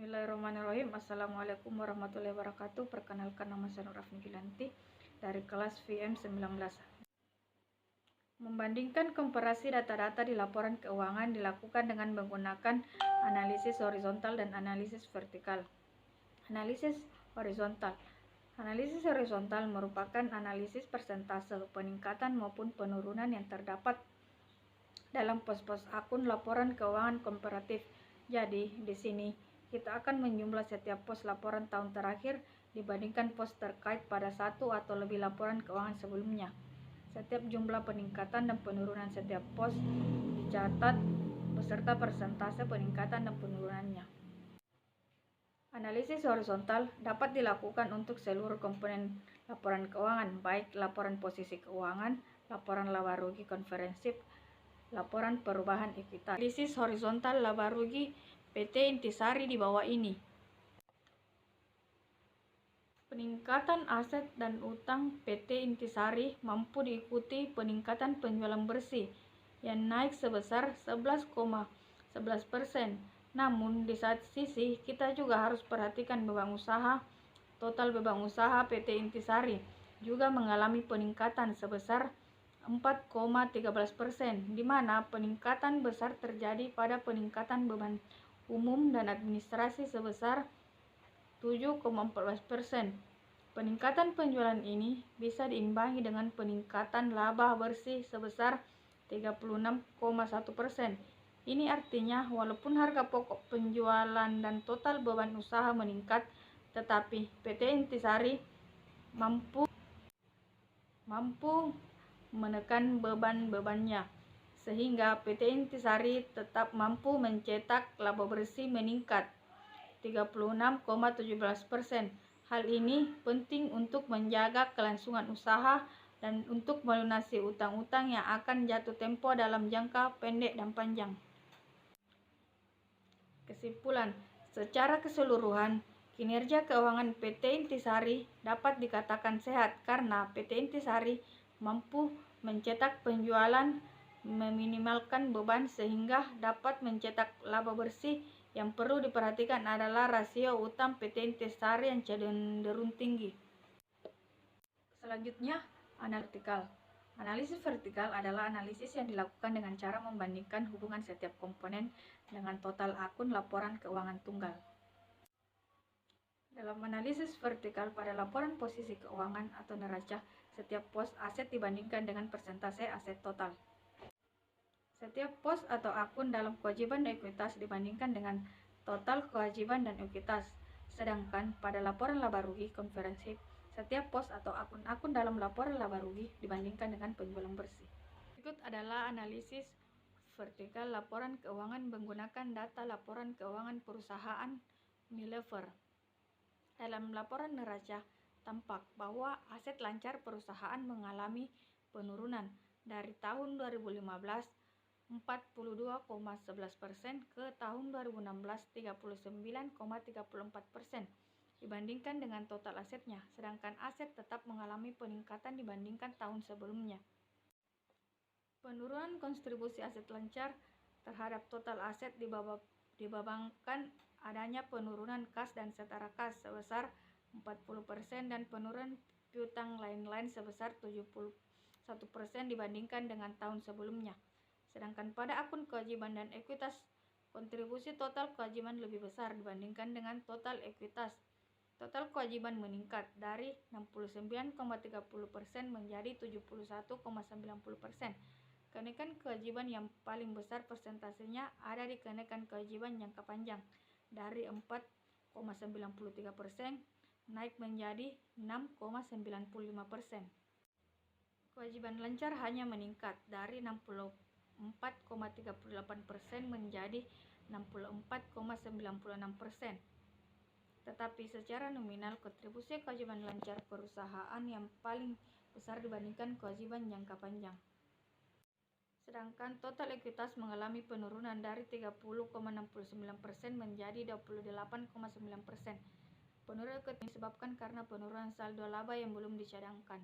Bismillahirrahmanirrahim. Assalamualaikum warahmatullahi wabarakatuh. Perkenalkan, nama saya Nur Afni Gilanti dari kelas VM19. Membandingkan komparasi data-data di laporan keuangan dilakukan dengan menggunakan analisis horizontal dan analisis vertikal. Analisis horizontal. Analisis horizontal merupakan analisis persentase peningkatan maupun penurunan yang terdapat dalam pos-pos akun laporan keuangan komparatif. Jadi, di sini kita akan menjumlah setiap pos laporan tahun terakhir dibandingkan pos terkait pada satu atau lebih laporan keuangan sebelumnya. Setiap jumlah peningkatan dan penurunan setiap pos dicatat beserta persentase peningkatan dan penurunannya. Analisis horizontal dapat dilakukan untuk seluruh komponen laporan keuangan, baik laporan posisi keuangan, laporan laba rugi konferensif, laporan perubahan ekuitas. Analisis horizontal laba rugi PT Intisari di bawah ini. Peningkatan aset dan utang PT Intisari mampu diikuti peningkatan penjualan bersih yang naik sebesar 11,11%. Namun di satu sisi kita juga harus perhatikan beban usaha. Total beban usaha PT Intisari juga mengalami peningkatan sebesar 4,13%, di mana peningkatan besar terjadi pada peningkatan beban umum dan administrasi sebesar 7,14%. Peningkatan penjualan ini bisa diimbangi dengan peningkatan laba bersih sebesar 36,1%. Ini artinya walaupun harga pokok penjualan dan total beban usaha meningkat, tetapi PT Intisari mampu menekan beban-bebannya, sehingga PT Intisari tetap mampu mencetak laba bersih meningkat 36,17%. Hal ini penting untuk menjaga kelangsungan usaha dan untuk melunasi utang-utang yang akan jatuh tempo dalam jangka pendek dan panjang. Kesimpulan, secara keseluruhan, kinerja keuangan PT Intisari dapat dikatakan sehat karena PT Intisari mampu mencetak penjualan, meminimalkan beban sehingga dapat mencetak laba bersih. Yang perlu diperhatikan adalah rasio utang PT Intisari yang cenderung tinggi. Selanjutnya, analisis vertikal adalah analisis yang dilakukan dengan cara membandingkan hubungan setiap komponen dengan total akun laporan keuangan tunggal. Dalam analisis vertikal pada laporan posisi keuangan atau neraca, setiap pos aset dibandingkan dengan persentase aset total. Setiap pos atau akun dalam kewajiban dan ekuitas dibandingkan dengan total kewajiban dan ekuitas. Sedangkan pada laporan laba rugi konferensif, setiap pos atau akun-akun dalam laporan laba rugi dibandingkan dengan penjualan bersih. Berikut adalah analisis vertikal laporan keuangan menggunakan data laporan keuangan perusahaan Unilever. Dalam laporan neraca, tampak bahwa aset lancar perusahaan mengalami penurunan dari tahun 2015 42,11% ke tahun 2016 39,34% dibandingkan dengan total asetnya, sedangkan aset tetap mengalami peningkatan dibandingkan tahun sebelumnya. Penurunan kontribusi aset lancar terhadap total aset disebabkan adanya penurunan kas dan setara kas sebesar 40% dan penurunan piutang lain-lain sebesar 71% dibandingkan dengan tahun sebelumnya. Sedangkan pada akun kewajiban dan ekuitas, kontribusi total kewajiban lebih besar dibandingkan dengan total ekuitas. Total kewajiban meningkat dari 69,30% menjadi 71,90%. Kenaikan kewajiban yang paling besar persentasenya ada di kenaikan kewajiban jangka panjang dari 4,93% naik menjadi 6,95%. Kewajiban lancar hanya meningkat dari 64,38% menjadi 64,96%. Tetapi secara nominal kontribusi kewajiban lancar perusahaan yang paling besar dibandingkan kewajiban jangka panjang. Sedangkan total ekuitas mengalami penurunan dari 30,69% menjadi 28,9%. Penurunan ekuitas disebabkan karena penurunan saldo laba yang belum dicadangkan.